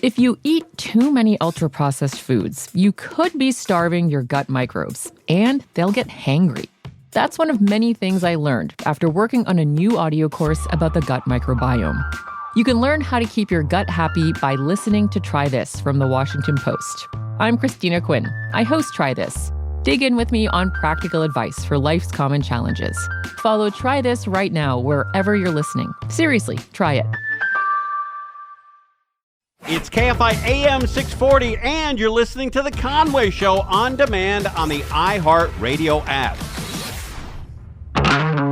If you eat too many ultra-processed foods, you could be starving your gut microbes, and they'll get hangry. That's one of many things I learned after working on a new audio course about the gut microbiome. You can learn how to keep your gut happy by listening to Try This from the Washington Post. I'm Christina Quinn. I host Try This. Dig in with me on practical advice for life's common challenges. Follow Try This right now wherever you're listening. Seriously, try it. It's KFI AM 640, and you're listening to The Conway Show on demand on the iHeartRadio app.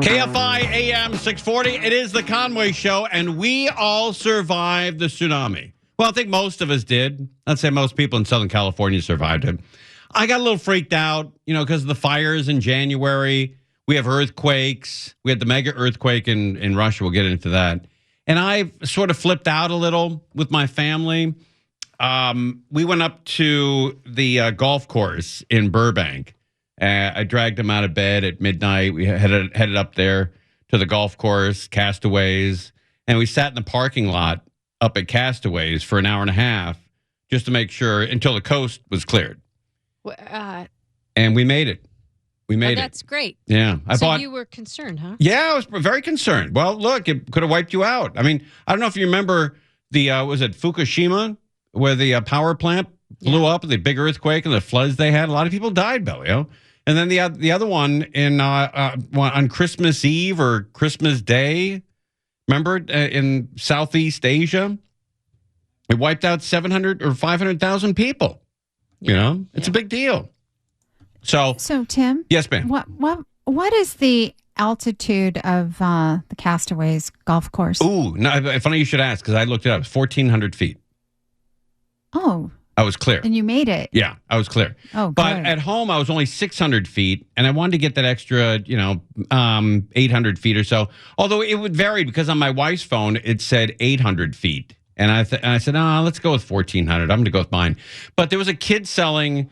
KFI AM 640, it is The Conway Show, and we all survived the tsunami. Well, I think most of us did. I'd say most people in Southern California survived it. I got a little freaked out, because of the fires in January. We have earthquakes. We had the mega earthquake in Russia. We'll get into that. And I sort of flipped out a little with my family. We went up to the golf course in Burbank. I dragged them out of bed at midnight. We headed up there to the golf course, Castaways, and we sat in the parking lot up at Castaways for an hour and a half just to make sure until the coast was cleared. And we made it. We made it. That's great. Yeah. You were concerned, huh? Yeah, I was very concerned. Well, look, it could have wiped you out. I mean, I don't know if you remember was it Fukushima, where the power plant blew up, the big earthquake and the floods they had. A lot of people died, Bellio. And then the other one on Christmas Eve or Christmas Day, remember, in Southeast Asia? It wiped out 700 or 500,000 people. It's a big deal. So Tim, yes, ma'am. What is the altitude of the Castaways golf course? Ooh, no, funny you should ask, because I looked it up. It's 1,400 feet. Oh, I was clear, and you made it. Yeah, I was clear. Oh, good. But at home I was only 600 feet, and I wanted to get that extra, 800 feet or so. Although it would vary, because on my wife's phone it said 800 feet, and I said, let's go with 1,400. I'm going to go with mine. But there was a kid selling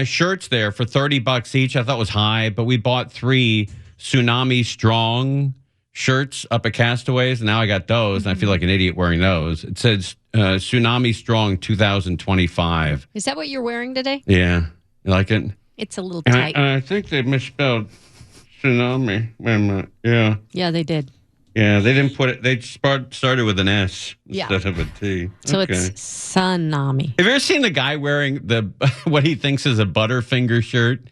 shirts there for $30 each. I thought was high, but we bought 3 Tsunami Strong shirts up at Castaways, and now I got those, and I feel like an idiot wearing those. It says Tsunami Strong 2025. Is that what you're wearing today? Yeah. You like it? It's a little tight. I think they misspelled tsunami. Wait a minute. Yeah. Yeah, they did. Yeah, they didn't put it. They started with an S instead of a T. So it's tsunami. Have you ever seen the guy wearing what he thinks is a Butterfinger shirt?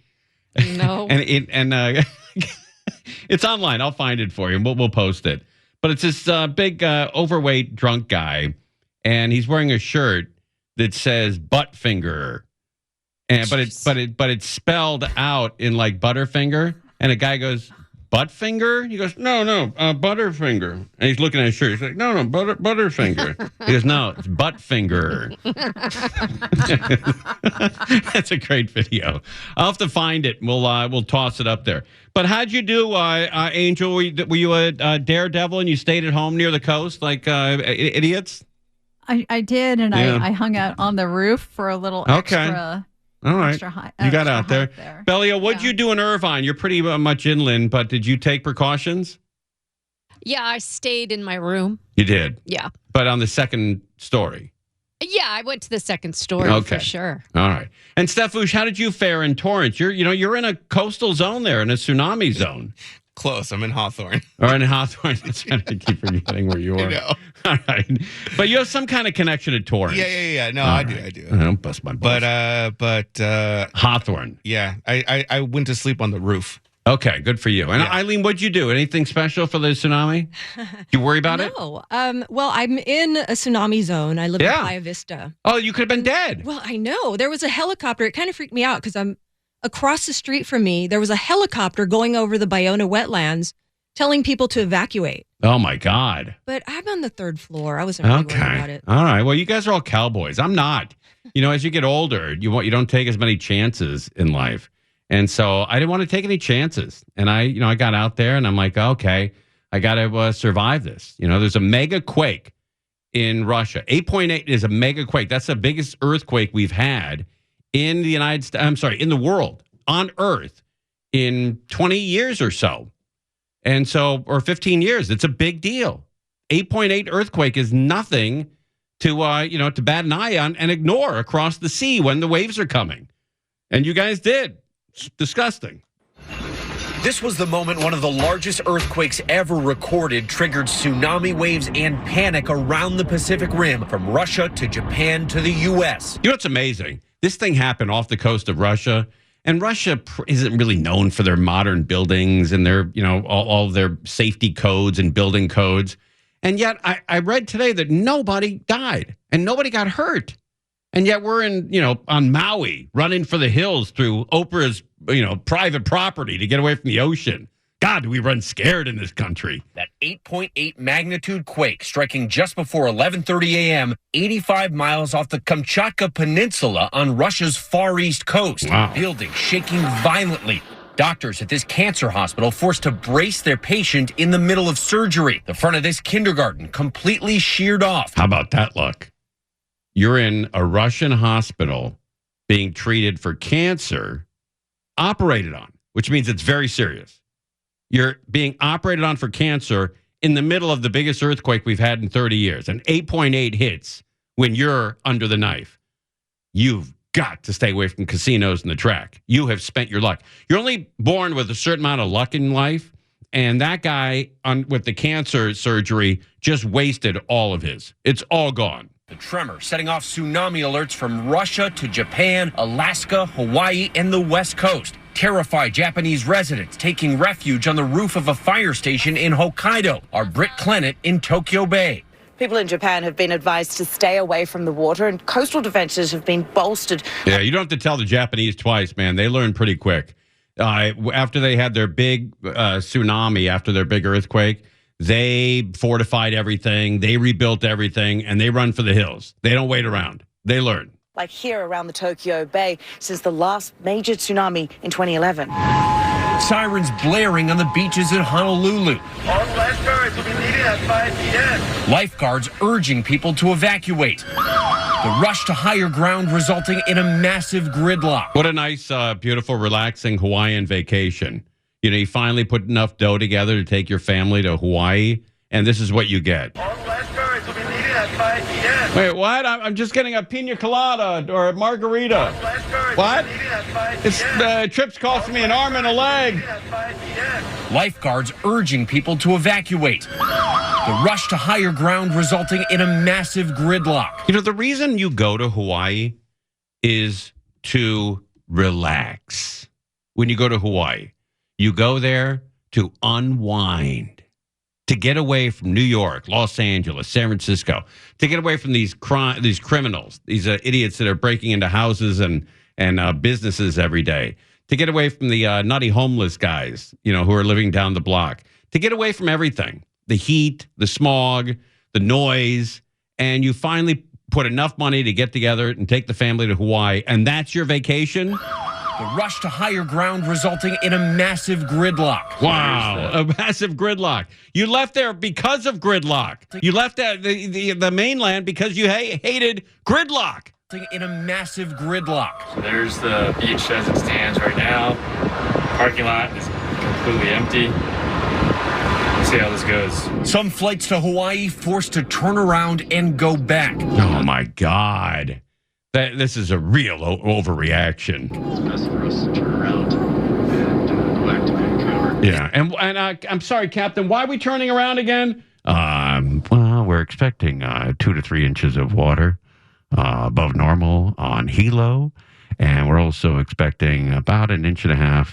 No. and it's online. I'll find it for you. We'll post it. But it's this big overweight drunk guy, and he's wearing a shirt that says Buttfinger, but it's spelled out in like Butterfinger, and a guy goes, Buttfinger? He goes, no, Butterfinger. And he's looking at his shirt. He's like, no, Butterfinger. He goes, no, it's Buttfinger. That's a great video. I'll have to find it. We'll toss it up there. But how'd you do, Angel? Were you a daredevil and you stayed at home near the coast like idiots? I did, and I hung out on the roof for a little extra. All right. You got out there. Bellio, what'd you do in Irvine? You're pretty much inland, but did you take precautions? Yeah, I stayed in my room. You did? Yeah. But on the second story? Yeah, I went to the second story for sure. All right. And Stefouche, how did you fare in Torrance? You're in a coastal zone there, in a tsunami zone. Close. I'm in Hawthorne. Or in Hawthorne. That's trying to keep forgetting where you are. I know. All right. But you have some kind of connection to Torrance. Yeah. No, I do. I don't bust my balls. But Hawthorne. Yeah. I went to sleep on the roof. Okay, good for you. And Eileen, what'd you do? Anything special for the tsunami? You worry about it? No. Well, I'm in a tsunami zone. I live in Playa Vista. Oh, you could have been dead. Well, I know. There was a helicopter. It kind of freaked me out because I'm across the street from me. There was a helicopter going over the Bayona wetlands telling people to evacuate. Oh, my God. But I'm on the 3rd floor. I wasn't really worried about it. All right. Well, you guys are all cowboys. I'm not. As you get older, you don't take as many chances in life. And so I didn't want to take any chances. And I got out there and I'm like, okay, I got to survive this. There's a mega quake in Russia. 8.8 is a mega quake. That's the biggest earthquake we've had in the United States. In the world, on Earth, in 20 years or so. Or 15 years. It's a big deal. 8.8 earthquake is nothing to bat an eye on and ignore across the sea when the waves are coming. And you guys did. It's disgusting. This was the moment one of the largest earthquakes ever recorded triggered tsunami waves and panic around the Pacific Rim, from Russia to Japan to the U.S. You know what's amazing? This thing happened off the coast of Russia, and Russia isn't really known for their modern buildings and their, all of their safety codes and building codes. And yet I read today that nobody died and nobody got hurt. And yet we're on Maui, running for the hills through Oprah's, private property to get away from the ocean. God, do we run scared in this country? That 8.8 magnitude quake striking just before 11:30 a.m., 85 miles off the Kamchatka Peninsula on Russia's far east coast. Wow. Buildings shaking violently. Doctors at this cancer hospital forced to brace their patient in the middle of surgery. The front of this kindergarten completely sheared off. How about that luck? You're in a Russian hospital being treated for cancer, operated on, which means it's very serious. You're being operated on for cancer in the middle of the biggest earthquake we've had in 30 years. And 8.8 hits when you're under the knife. You've got to stay away from casinos and the track. You have spent your luck. You're only born with a certain amount of luck in life. And that guy with the cancer surgery just wasted all of his. It's all gone. The tremor setting off tsunami alerts from Russia to Japan, Alaska, Hawaii, and the West Coast. Terrified Japanese residents taking refuge on the roof of a fire station in Hokkaido. Our Britt Clennett in Tokyo Bay. People in Japan have been advised to stay away from the water, and coastal defenses have been bolstered. Yeah, you don't have to tell the Japanese twice, man. They learn pretty quick. After they had their big tsunami, after their big earthquake, they fortified everything, they rebuilt everything, and they run for the hills. They don't wait around. They learn. Like here around the Tokyo Bay since the last major tsunami in 2011. Sirens blaring on the beaches in Honolulu. All lifeguards will be leaving at 5 p.m. Lifeguards urging people to evacuate. The rush to higher ground resulting in a massive gridlock. What a nice, beautiful, relaxing Hawaiian vacation. You finally put enough dough together to take your family to Hawaii, and this is what you get. All lifeguards will be leaving at 5 p.m. Wait, what? I'm just getting a pina colada or a margarita. All lifeguards what? will be leaving at 5 p.m. Trip's costing me an arm and a leg. At 5 p.m. Lifeguards urging people to evacuate. The rush to higher ground resulting in a massive gridlock. The reason you go to Hawaii is to relax. When you go to Hawaii, you go there to unwind, to get away from New York, Los Angeles, San Francisco, to get away from these criminals, these idiots that are breaking into houses and businesses every day, to get away from the nutty homeless guys, who are living down the block, to get away from everything, the heat, the smog, the noise, and you finally put enough money to get together and take the family to Hawaii, and that's your vacation? The rush to higher ground resulting in a massive gridlock. Wow, a massive gridlock. You left there because of gridlock. You left the mainland because you hated gridlock. In a massive gridlock. So there's the beach as it stands right now. Parking lot is completely empty. We'll see how this goes. Some flights to Hawaii forced to turn around and go back. Oh, my God. This is a real overreaction. It's best for us to turn around and go back to Vancouver. Yeah, and I'm sorry, Captain. Why are we turning around again? Well, we're expecting 2 to 3 inches of water above normal on Hilo, and we're also expecting about 1.5 inches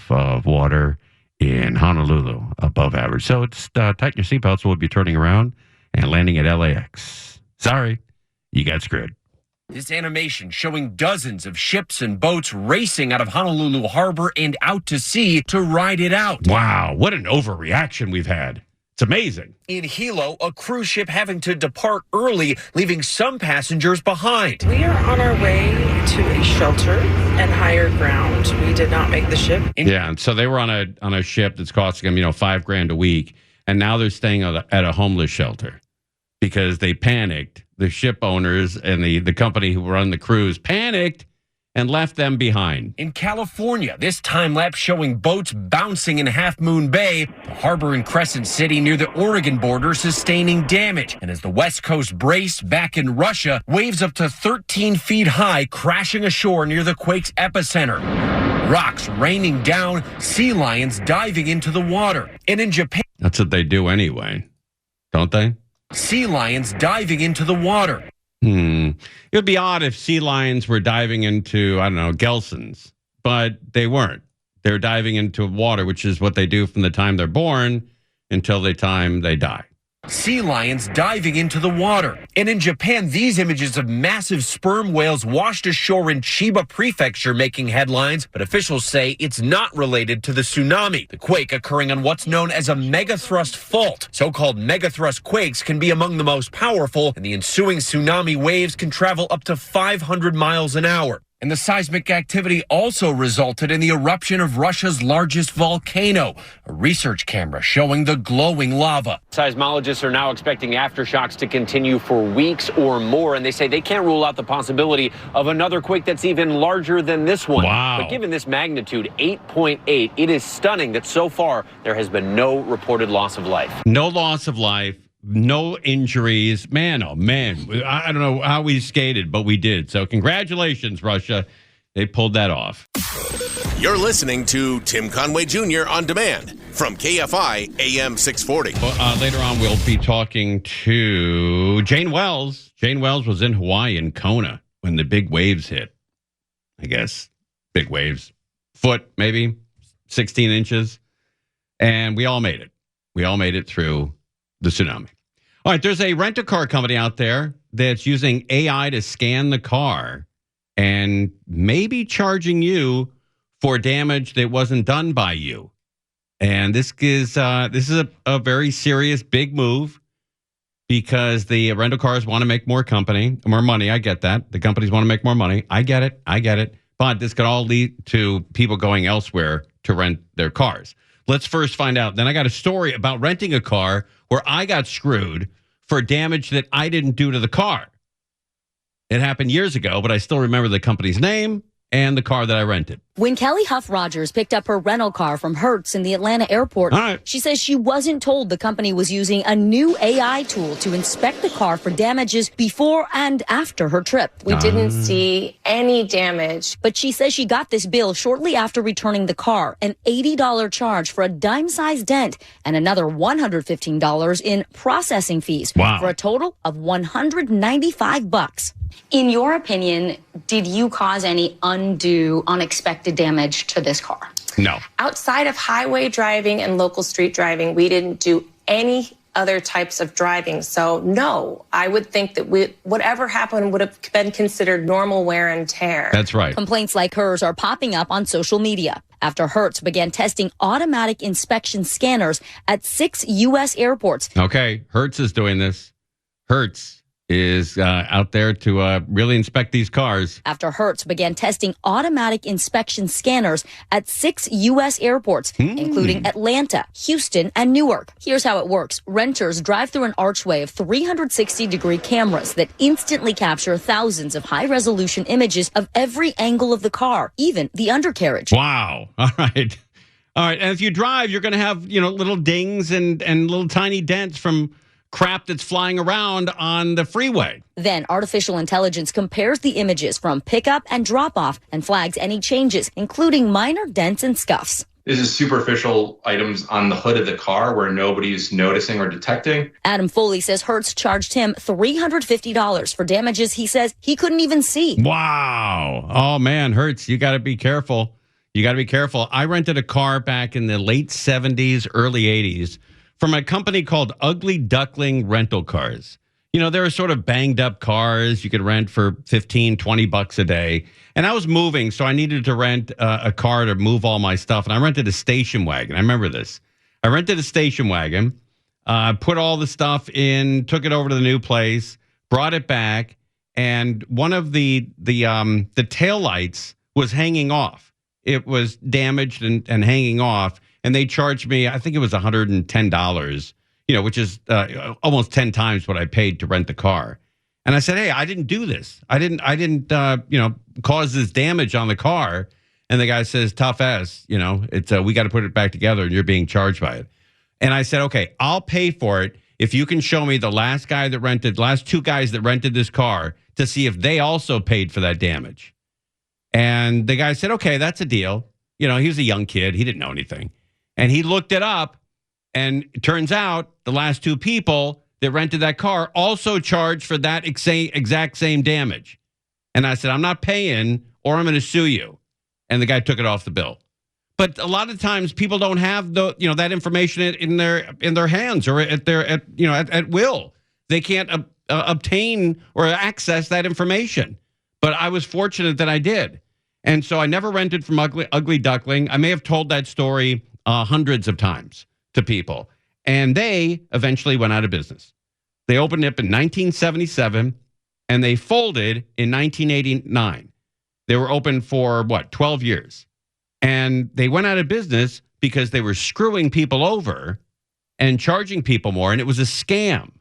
of water in Honolulu above average. So it's tighten your seatbelts. We'll be turning around and landing at LAX. Sorry, you got screwed. This animation showing dozens of ships and boats racing out of Honolulu Harbor and out to sea to ride it out. Wow, what an overreaction we've had. It's amazing. In Hilo, a cruise ship having to depart early, leaving some passengers behind. We are on our way to a shelter and higher ground. We did not make the ship. Yeah, and so they were on a ship that's costing them, $5,000 a week, and now they're staying at a homeless shelter because they panicked. The ship owners and the company who run the cruise panicked, and left them behind. In California, this time lapse showing boats bouncing in Half Moon Bay, the harbor in Crescent City near the Oregon border sustaining damage. And as the West Coast braced back in Russia, waves up to 13 feet high crashing ashore near the quake's epicenter. Rocks raining down, sea lions diving into the water. And in Japan, that's what they do anyway, don't they? Sea lions diving into the water. It would be odd if sea lions were diving into, I don't know, Gelson's, but they weren't. They're diving into water, which is what they do from the time they're born until the time they die. Sea lions diving into the water. And in Japan, these images of massive sperm whales washed ashore in Chiba Prefecture making headlines, but officials say it's not related to the tsunami, the quake occurring on what's known as a megathrust fault. So-called megathrust quakes can be among the most powerful, and the ensuing tsunami waves can travel up to 500 miles an hour. And the seismic activity also resulted in the eruption of Russia's largest volcano, a research camera showing the glowing lava. Seismologists are now expecting aftershocks to continue for weeks or more, and they say they can't rule out the possibility of another quake that's even larger than this one. Wow. But given this magnitude, 8.8, it is stunning that so far there has been no reported loss of life. No loss of life. No injuries. Man, oh man. I don't know how we skated, but we did. So congratulations, Russia. They pulled that off. You're listening to Tim Conway Jr. on demand from KFI AM 640. Later on, we'll be talking to Jane Wells. Jane Wells was in Hawaii in Kona when the big waves hit. I guess big waves. Foot, maybe 16 inches. And we all made it. We all made it through the tsunami. All right, there's a rent-a-car company out there that's using AI to scan the car and maybe charging you for damage that wasn't done by you. And this is a very serious, big move because the rental cars want to make more money. I get that. The companies want to make more money. I get it. But this could all lead to people going elsewhere to rent their cars. Let's first find out. Then I got a story about renting a car where I got screwed for damage that I didn't do to the car. It happened years ago, but I still remember the company's name and the car that I rented. When Kelly Huff Rogers picked up her rental car from Hertz in the Atlanta airport, she says she wasn't told the company was using a new AI tool to inspect the car for damages before and after her trip. We didn't see any damage. But she says she got this bill shortly after returning the car, an $80 charge for a dime-sized dent and another $115 in processing fees for a total of $195. In your opinion, did you cause any undue, unexpected damage to this car? No. Outside of highway driving and local street driving, we didn't do any other types of driving. So no, I would think that whatever happened would have been considered normal wear and tear. That's right. Complaints like hers are popping up on social media after Hertz began testing automatic inspection scanners at 6 U.S. airports. Okay, Hertz is doing this. Hertz is out there to really inspect these cars. After Hertz began testing automatic inspection scanners at 6 U.S. airports, including Atlanta, Houston, and Newark. Here's how it works. Renters drive through an archway of 360-degree cameras that instantly capture thousands of high-resolution images of every angle of the car, even the undercarriage. Wow. All right. And if you drive, you're going to have, little dings and little tiny dents from crap that's flying around on the freeway. Then artificial intelligence compares the images from pickup and drop-off and flags any changes, including minor dents and scuffs. This is superficial items on the hood of the car where nobody's noticing or detecting. Adam Foley says Hertz charged him $350 for damages he says he couldn't even see. Wow. Oh, man, Hertz, you got to be careful. I rented a car back in the late 70s, early 80s. From a company called Ugly Duckling Rental Cars. There are sort of banged up cars you could rent for $15-20 a day. And I was moving, so I needed to rent a car to move all my stuff. And I rented a station wagon. I remember this. I rented a station wagon, put all the stuff in, took it over to the new place, brought it back, and one of the taillights was hanging off. It was damaged and hanging off. And they charged me, I think it was $110, which is almost 10 times what I paid to rent the car. And I said, hey, I didn't do this. I didn't cause this damage on the car. And the guy says, tough ass, it's we got to put it back together and you're being charged by it. And I said, okay, I'll pay for it if you can show me the last two guys that rented this car to see if they also paid for that damage. And the guy said, okay, that's a deal. He was a young kid. He didn't know anything. And he looked it up. And it turns out the last two people that rented that car also charged for that exact same damage. And I said, I'm not paying or I'm going to sue you. And the guy took it off the bill. But a lot of times people don't have that information in their hands or at will. They can't obtain or access that information. But I was fortunate that I did. And so I never rented from Ugly Duckling. I may have told that story hundreds of times to people. And they eventually went out of business. They opened up in 1977 and they folded in 1989. They were open for 12 years. And they went out of business because they were screwing people over and charging people more. And it was a scam.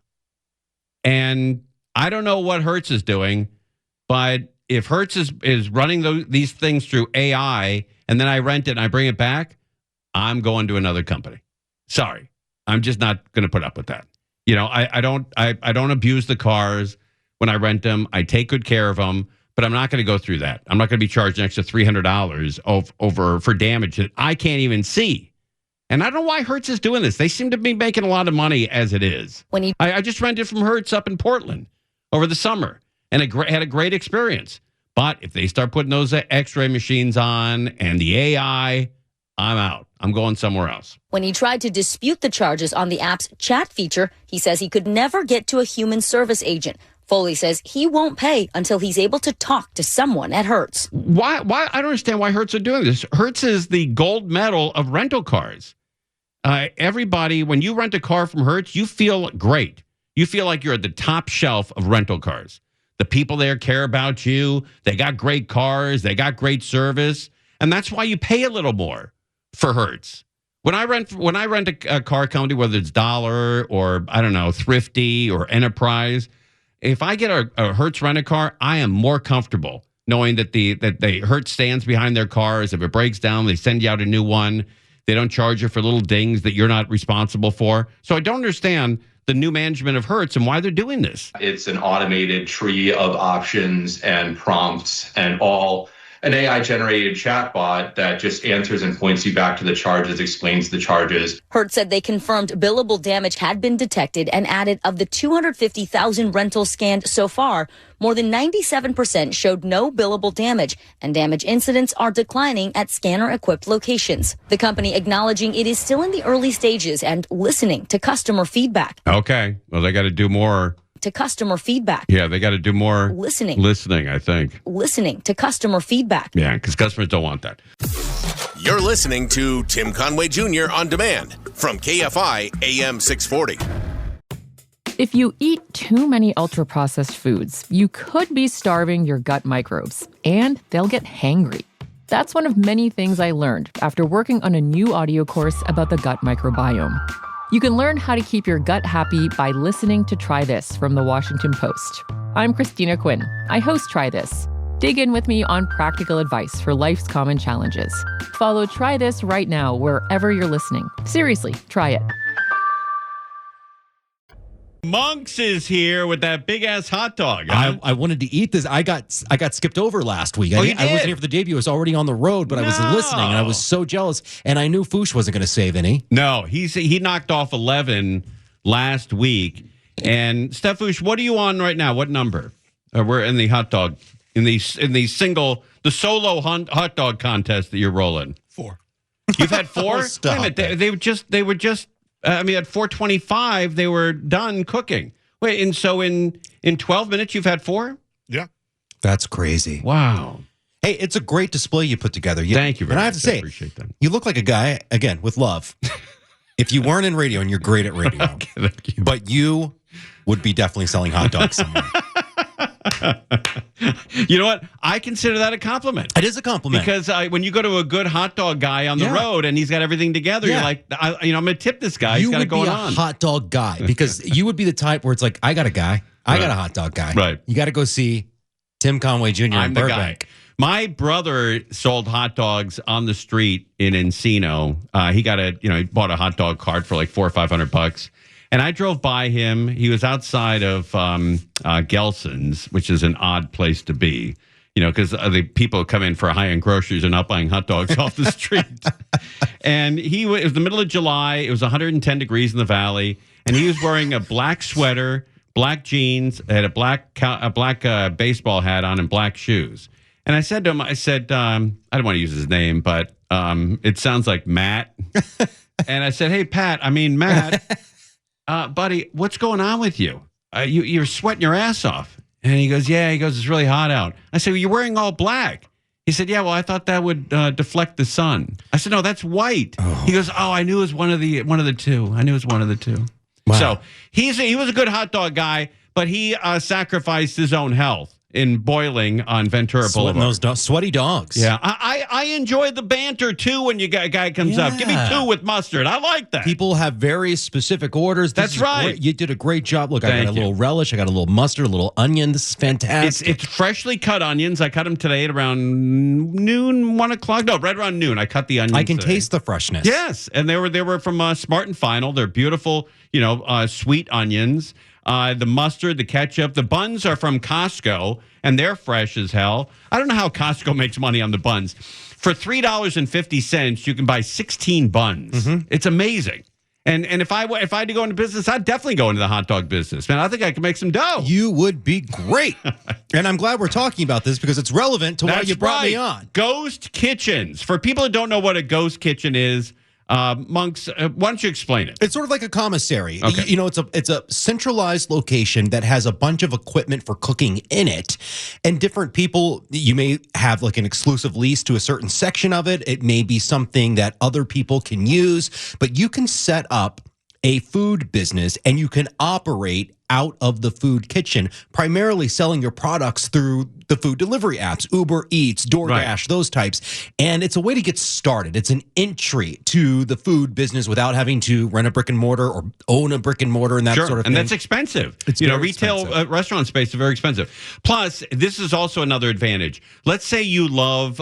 And I don't know what Hertz is doing, but if Hertz is running these things through AI and then I rent it and I bring it back, I'm going to another company. Sorry. I'm just not going to put up with that. I don't abuse the cars when I rent them. I take good care of them. But I'm not going to go through that. I'm not going to be charged an extra $300 over for damage that I can't even see. And I don't know why Hertz is doing this. They seem to be making a lot of money as it is. I just rented from Hertz up in Portland over the summer and had a great experience. But if they start putting those X-ray machines on and the AI, I'm out. I'm going somewhere else. When he tried to dispute the charges on the app's chat feature, he says he could never get to a human service agent. Foley says he won't pay until he's able to talk to someone at Hertz. Why? I don't understand why Hertz are doing this. Hertz is the gold medal of rental cars. Everybody, when you rent a car from Hertz, you feel great. You feel like you're at the top shelf of rental cars. The people there care about you. They got great cars. They got great service. And that's why you pay a little more for Hertz. When I rent a car company, whether it's Dollar or, I don't know, Thrifty or Enterprise, if I get a Hertz rent-a-car, I am more comfortable knowing that the Hertz stands behind their cars. If it breaks down, they send you out a new one. They don't charge you for little dings that you're not responsible for. So I don't understand the new management of Hertz and why they're doing this. It's an automated tree of options and prompts and all an AI-generated chatbot that just answers and points you back to the charges, explains the charges. Hertz said they confirmed billable damage had been detected and added of the 250,000 rentals scanned so far, more than 97% showed no billable damage, and damage incidents are declining at scanner-equipped locations. The company acknowledging it is still in the early stages and listening to customer feedback. Okay. Well, they got to do more. To customer feedback. Yeah, they got to do more listening, I think. Listening to customer feedback. Yeah, because customers don't want that. You're listening to Tim Conway Jr. On Demand from KFI AM 640. If you eat too many ultra-processed foods, you could be starving your gut microbes, and they'll get hangry. That's one of many things I learned after working on a new audio course about the gut microbiome. You can learn how to keep your gut happy by listening to Try This from the Washington Post. I'm Christina Quinn. I host Try This. Dig in with me on practical advice for life's common challenges. Follow Try This right now wherever you're listening. Seriously, try it. Monks is here with that big ass hot dog. I wanted to eat this. I got skipped over last week. I wasn't here for the debut. I was already on the road, but I was listening, and I was so jealous. And I knew Foosh wasn't going to save any. No, he knocked off 11 last week. And Steph Foosh, what are you on right now? What number? We're in the hot dog the solo hot dog contest that you're rolling. 4. You've had 4. Oh, stop Wait a minute, they were just. At 4:25, they were done cooking. Wait, and so in 12 minutes, you've had 4? Yeah. That's crazy. Wow. Hey, it's a great display you put together. Thank you very much. And I have to say, appreciate that. You look like a guy, again, with love. If you weren't in radio, and you're great at radio, okay, thank you. But you would be definitely selling hot dogs somewhere. You know what? I consider that a compliment. It is a compliment. Because when you go to a good hot dog guy on the road and he's got everything together, you're like, I'm going to tip this guy. He's got it going on. You would be a hot dog guy because you would be the type where it's like, I got a guy. I got a hot dog guy. Right. You got to go see Tim Conway Jr. in Burbank. My brother sold hot dogs on the street in Encino. He bought a hot dog cart for like $400 or $500. And I drove by him. He was outside of Gelson's, which is an odd place to be, because the people who come in for high-end groceries are not buying hot dogs off the street. And it was the middle of July. It was 110 degrees in the valley. And he was wearing a black sweater, black jeans, had a black baseball hat on, and black shoes. And I said to him, I don't want to use his name, but it sounds like Matt. And I said, hey, Matt, buddy, what's going on with you? You're sweating your ass off. And he goes, yeah. He goes, it's really hot out. I said, well, you're wearing all black. He said, yeah, well, I thought that would deflect the sun. I said, no, that's white. Oh. He goes, oh, I knew it was one of the two. I knew it was one of the two. Wow. So he was a good hot dog guy, but he sacrificed his own health in boiling on Ventura Boulevard. Those sweaty dogs. Yeah. I enjoy the banter, too, when a guy comes up. Give me 2 with mustard. I like that. People have very specific orders. That's right. Great. You did a great job. Look, I got a little relish. I got a little mustard, a little onion. This is fantastic. It's freshly cut onions. I cut them today at around noon, 1 o'clock. No, right around noon. I cut the onions. I can taste the freshness. Yes. And they were from Smart and Final. They're beautiful, sweet onions. The mustard, the ketchup, the buns are from Costco, and they're fresh as hell. I don't know how Costco makes money on the buns. For $3.50, you can buy 16 buns. Mm-hmm. It's amazing. And if I had to go into business, I'd definitely go into the hot dog business. Man, I think I could make some dough. You would be great. And I'm glad we're talking about this because it's relevant to why you brought me on. Ghost kitchens. For people who don't know what a ghost kitchen is, Monks, why don't you explain it? It's sort of like a commissary. Okay. It's a centralized location that has a bunch of equipment for cooking in it. And different people, you may have like an exclusive lease to a certain section of it. It may be something that other people can use, but you can set up a food business and you can operate out of the food kitchen, primarily selling your products through the food delivery apps, Uber Eats, DoorDash, right, those types. And it's a way to get started. It's an entry to the food business without having to rent a brick and mortar or own a brick and mortar and that sort of thing. And that's expensive. It's retail expensive. Restaurant space is very expensive. Plus, this is also another advantage. Let's say you love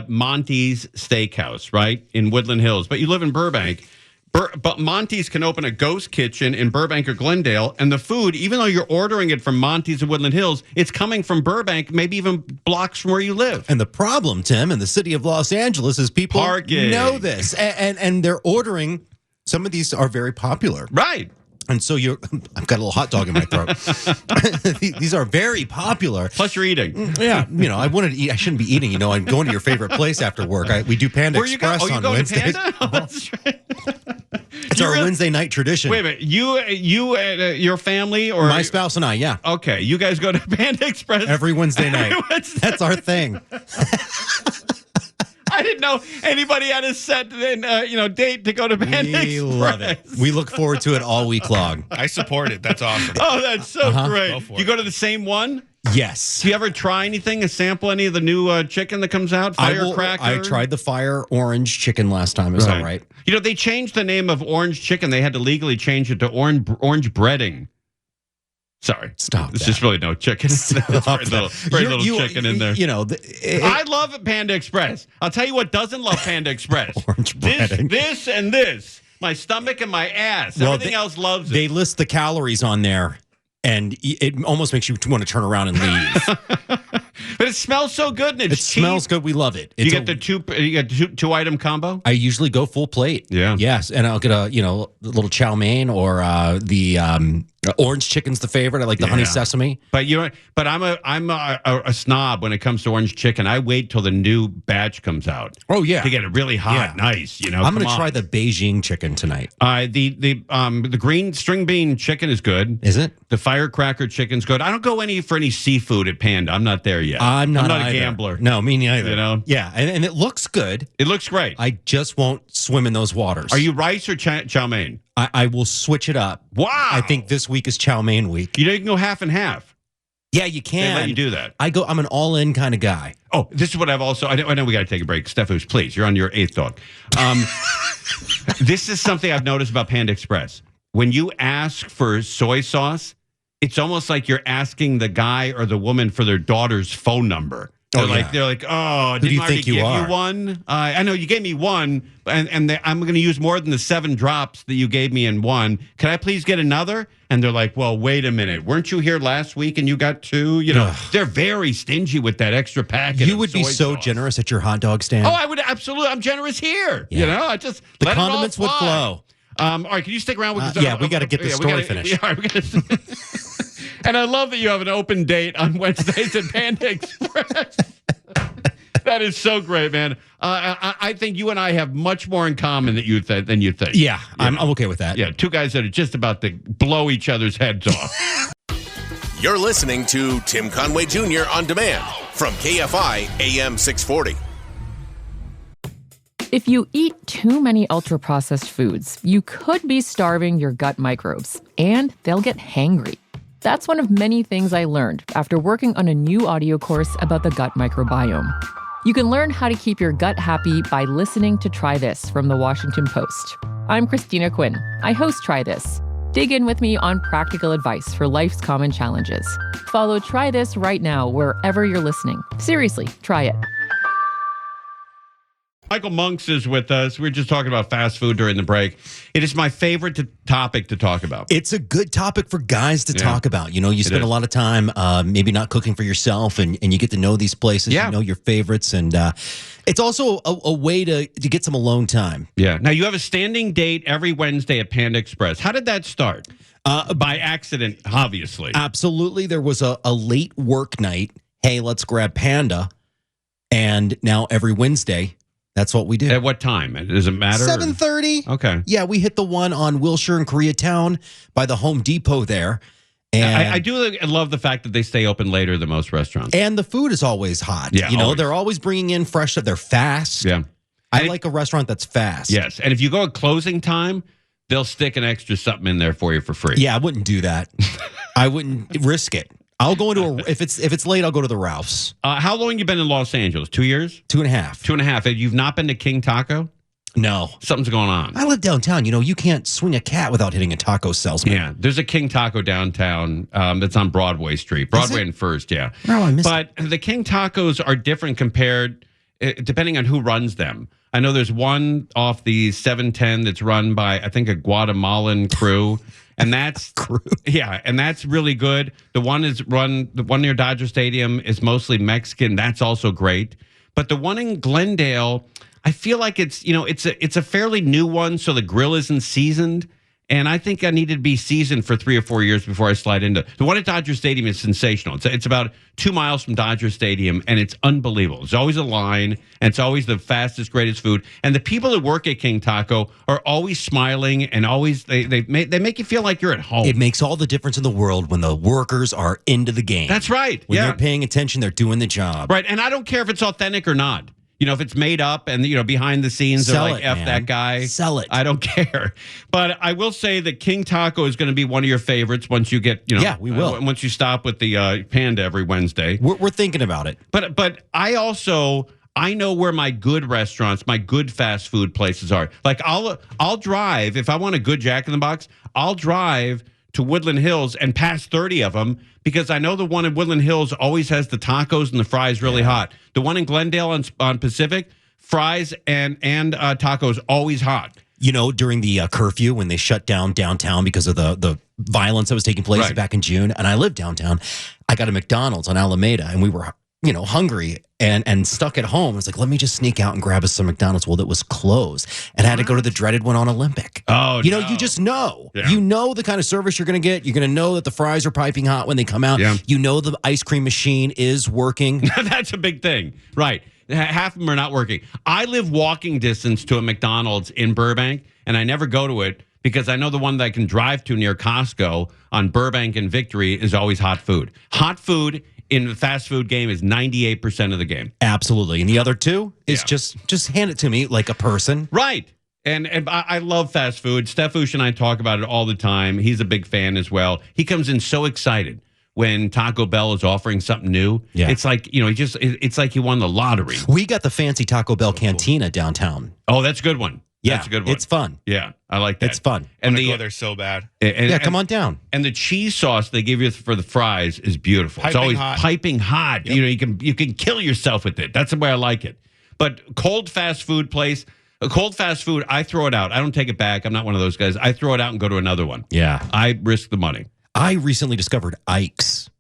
Monty's Steakhouse, right, in Woodland Hills, but you live in Burbank. But Monty's can open a ghost kitchen in Burbank or Glendale, and the food, even though you're ordering it from Monty's in Woodland Hills, it's coming from Burbank, maybe even blocks from where you live. And the problem, Tim, in the city of Los Angeles is people know this, and they're ordering. Some of these are very popular, right? And so I've got a little hot dog in my throat. These are very popular. Plus you're eating. Yeah. I wanted to eat. I shouldn't be eating. I'm going to your favorite place after work. We do Panda Express on Wednesdays. Oh, that's right. It's our Wednesday night tradition. Wait a minute. You your family or my spouse and I, yeah. Okay. You guys go to Panda Express every Wednesday night. That's our thing. I didn't know anybody had a set date to go to Panda Express. We love it. We look forward to it all week long. I support it. That's awesome. Oh, that's so great. You go to the same one? Yes. Do you ever try anything? Sample any of the new chicken that comes out? Firecracker? I tried the fire orange chicken last time. It was all right. They changed the name of orange chicken. They had to legally change it to orange breading. Sorry. Stop. It's just really no chicken. Very little chicken in there. I love Panda Express. I'll tell you what doesn't love Panda Express. Orange breading. This and this. My stomach and my ass. Everything else loves it. They list the calories on there, and it almost makes you want to turn around and leave. But it smells so good and it's cheap. It smells good. We love it. You get the two item combo? I usually go full plate. Yeah. Yes, and I'll get a little chow mein or the orange chicken's the favorite. I like the honey sesame. But I'm a snob when it comes to orange chicken. I wait till the new batch comes out. Oh yeah, to get it really hot, nice. I'm going to try the Beijing chicken tonight. The green string bean chicken is good. Is it? The firecracker chicken's good. I don't go for any seafood at Panda. I'm not there yet. I'm not a gambler. No, me neither. Yeah, and it looks good. It looks great. I just won't swim in those waters. Are you rice or chow mein? I will switch it up. Wow. I think this week is chow mein week. You can go half and half. Yeah, you can. They let you do that. I'm an all-in kind of guy. Oh, this is what I've also... I know we got to take a break. Steffos, please. You're on your 8th dog. This is something I've noticed about Panda Express. When you ask for soy sauce, it's almost like you're asking the guy or the woman for their daughter's phone number. They're like, oh, didn't I already give you one? I know you gave me one, and I'm going to use more than the 7 drops that you gave me in one. Can I please get another? And they're like, well, wait a minute. Weren't you here last week and you got 2? You know, they're very stingy with that extra packet. You would be so generous at your hot dog stand. Oh, I would absolutely. I'm generous here. Yeah. You know, I just the condiments would flow. All right, can you stick around with we got to get this story finished. Yeah, we gotta, and I love that you have an open date on Wednesdays at Panda Express. That is so great, man. I think you and I have much more in common than you think. Yeah, I'm okay with that. Yeah, 2 guys that are just about to blow each other's heads off. You're listening to Tim Conway Jr. on demand from KFI AM 640. If you eat too many ultra-processed foods, you could be starving your gut microbes, and they'll get hangry. That's one of many things I learned after working on a new audio course about the gut microbiome. You can learn how to keep your gut happy by listening to Try This from the Washington Post. I'm Christina Quinn. I host Try This. Dig in with me on practical advice for life's common challenges. Follow Try This right now wherever you're listening. Seriously, try it. Michael Monks is with us. We were just talking about fast food during the break. It is my favorite topic to talk about. It's a good topic for guys to talk about. You know, you spend a lot of time maybe not cooking for yourself, and you get to know these places, you know your favorites, and it's also a way to get some alone time. Yeah. Now, you have a standing date every Wednesday at Panda Express. How did that start? By accident, obviously. Absolutely. There was a late work night. Hey, let's grab Panda. And now every Wednesday, that's what we do. At what time? Does it matter? 7:30. Okay. Yeah, we hit the one on Wilshire and Koreatown by the Home Depot there. And I do love the fact that they stay open later than most restaurants. And the food is always hot. Yeah, you know, they're always bringing in fresh stuff. They're fast. Yeah. I like a restaurant that's fast. Yes. And if you go at closing time, they'll stick an extra something in there for you for free. Yeah, I wouldn't do that. I wouldn't risk it. I'll go into if it's late, I'll go to the Ralph's. How long you been in Los Angeles? 2 years? 2.5. 2.5. You've not been to King Taco? No. Something's going on. I live downtown. You know, you can't swing a cat without hitting a taco salesman. Yeah, there's a King Taco downtown that's on Broadway Street. Broadway and First, yeah. Oh, I missed But the King Tacos are different compared, depending on who runs them. I know there's one off the 710 that's run by, I think, a Guatemalan crew. And that's and that's really good. The one near Dodger Stadium is mostly Mexican. That's also great. But the one in Glendale, I feel like it's a fairly new one, so the grill isn't seasoned. And I think I needed to be seasoned for 3 or 4 years before I slide into the one at Dodger Stadium. Is sensational. It's about 2 miles from Dodger Stadium, and it's unbelievable. There's always a line, and it's always the fastest, greatest food. And the people that work at King Taco are always smiling, and always they make you feel like you're at home. It makes all the difference in the world when the workers are into the game. That's right. When they're paying attention, they're doing the job. Right, and I don't care if it's authentic or not. You know, if it's made up and, behind the scenes, they're like, F that guy. Sell it. I don't care. But I will say that King Taco is going to be one of your favorites once you get, Yeah, we will. Once you stop with the Panda every Wednesday. We're thinking about it. But I know where my good restaurants, my good fast food places are. Like, I'll drive, if I want a good Jack in the Box, I'll drive to Woodland Hills and pass 30 of them because I know the one in Woodland Hills always has the tacos and the fries really hot. The one in Glendale on Pacific, fries and tacos always hot. You know, during the curfew when they shut down downtown because of the violence that was taking place back in June, and I lived downtown, I got a McDonald's on Alameda, and we were hungry and stuck at home. It's like, let me just sneak out and grab us some McDonald's. Well, it was closed. And I had to go to the dreaded one on Olympic. Oh, you just know. Yeah. You know the kind of service you're going to get. You're going to know that the fries are piping hot when they come out. Yeah. You know the ice cream machine is working. That's a big thing. Right. Half of them are not working. I live walking distance to a McDonald's in Burbank, and I never go to it because I know the one that I can drive to near Costco on Burbank and Victory is always hot food. Hot food in the fast food game is 98% of the game. Absolutely. And the other two is just hand it to me like a person. Right. And I love fast food. Stefush and I talk about it all the time. He's a big fan as well. He comes in so excited when Taco Bell is offering something new. Yeah. It's like, it's like he won the lottery. We got the fancy Taco Bell cantina downtown. Oh, that's a good one. Yeah, that's a good one. It's fun. Yeah, I like that. It's fun. And they go there so bad. Come on down. And the cheese sauce they give you for the fries is beautiful. It's Piping always hot. piping hot. Yep. You can kill yourself with it. That's the way I like it. But cold fast food place, cold fast food, I throw it out. I don't take it back. I'm not one of those guys. I throw it out and go to another one. Yeah. I risk the money. I recently discovered Ike's,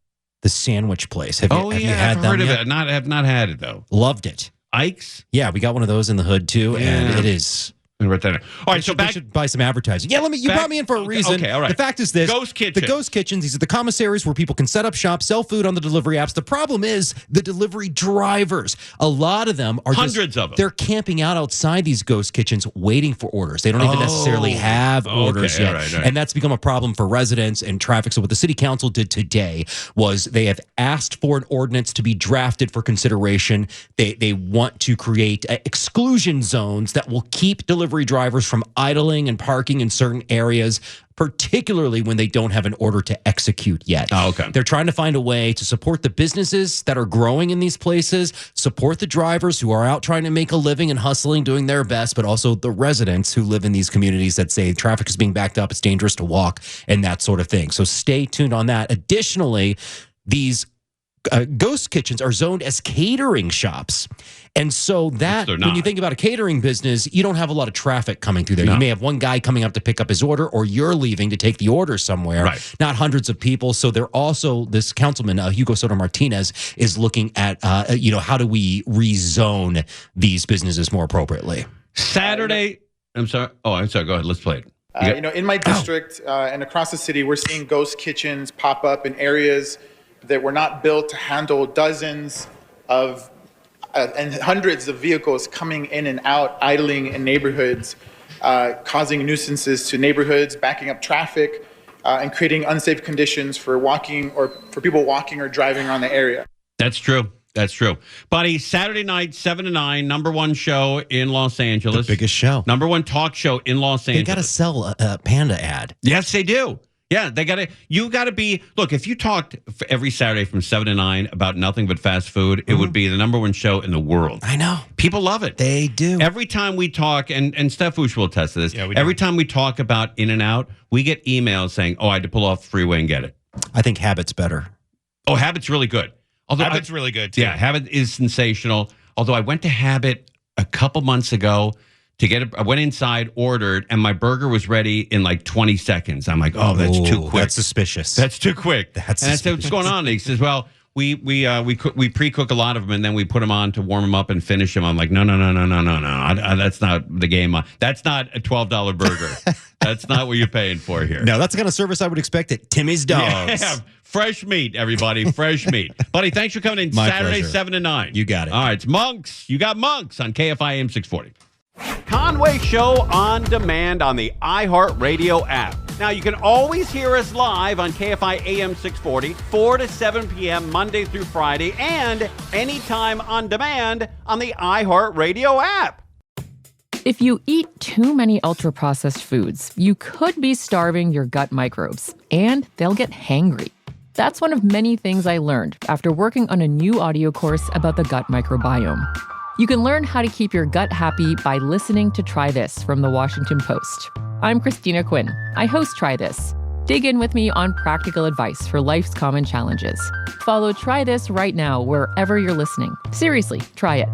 the sandwich place. Have you had I've them heard of yet? it. I have not had it though. Loved it. Ike's? Yeah, we got one of those in the hood too, and it is. All right, we should buy some advertising. Yeah, you brought me in for a reason. Okay, all right. The fact is this. Ghost kitchen. The ghost kitchens, these are the commissaries where people can set up shop, sell food on the delivery apps. The problem is the delivery drivers. A lot of them are hundreds of them. They're camping out outside these ghost kitchens waiting for orders. They don't even necessarily have orders yet. Right. And that's become a problem for residents and traffic. So what the city council did today was they have asked for an ordinance to be drafted for consideration. They want to create exclusion zones that will keep delivery drivers from idling and parking in certain areas, particularly when they don't have an order to execute yet. Oh, okay. They're trying to find a way to support the businesses that are growing in these places, support the drivers who are out trying to make a living and hustling, doing their best, but also the residents who live in these communities that say traffic is being backed up, it's dangerous to walk, and that sort of thing. So stay tuned on that. Additionally, these ghost kitchens are zoned as catering shops. And so that, when you think about a catering business, you don't have a lot of traffic coming through there. No. You may have one guy coming up to pick up his order, or you're leaving to take the order somewhere. Right. Not hundreds of people. So they're also, this councilman, Hugo Soto Martinez, is looking at, how do we rezone these businesses more appropriately? Saturday. I'm sorry. Go ahead. Let's play it. In my district and across the city, we're seeing ghost kitchens pop up in areas that were not built to handle dozens of and hundreds of vehicles coming in and out, idling in neighborhoods, causing nuisances to neighborhoods, backing up traffic, and creating unsafe conditions for people walking or driving around the area. That's true. Buddy, Saturday night, 7 to 9, #1 show in Los Angeles. The biggest show. #1 talk show in Los Angeles. They got to sell a Panda ad. Yes, they do. Yeah, you got to be, look, if you talked every Saturday from 7 to 9 about nothing but fast food, it would be the #1 show in the world. I know. People love it. They do. Every time we talk, and Steph Woosh will attest to this, Yeah, we do. every time we talk about In-N-Out, we get emails saying, I had to pull off the freeway and get it. I think Habit's better. Oh, Habit's really good. Habit's really good, too. Yeah, Habit is sensational. Although I went to Habit a couple months ago to get it. I went inside, ordered, and my burger was ready in like 20 seconds. I'm like, that's too quick. That's suspicious. That's too quick. That's and I said, suspicious. what's going on? And he says, well, we pre-cook a lot of them, and then we put them on to warm them up and finish them. I'm like, no. That's not the game. That's not a $12 burger. That's not what you're paying for here. No, that's the kind of service I would expect at Timmy's Dogs. Yeah, fresh meat, everybody. Fresh meat. Buddy, thanks for coming in. My Saturday, pleasure. 7 to 9. You got it. All right, it's Monks. You got Monks on KFI AM 640. Conway Show on demand on the iHeartRadio app. Now, you can always hear us live on KFI AM 640, 4 to 7 p.m. Monday through Friday, and anytime on demand on the iHeartRadio app. If you eat too many ultra-processed foods, you could be starving your gut microbes, and they'll get hangry. That's one of many things I learned after working on a new audio course about the gut microbiome. You can learn how to keep your gut happy by listening to Try This from the Washington Post. I'm Christina Quinn. I host Try This. Dig in with me on practical advice for life's common challenges. Follow Try This right now wherever you're listening. Seriously, try it.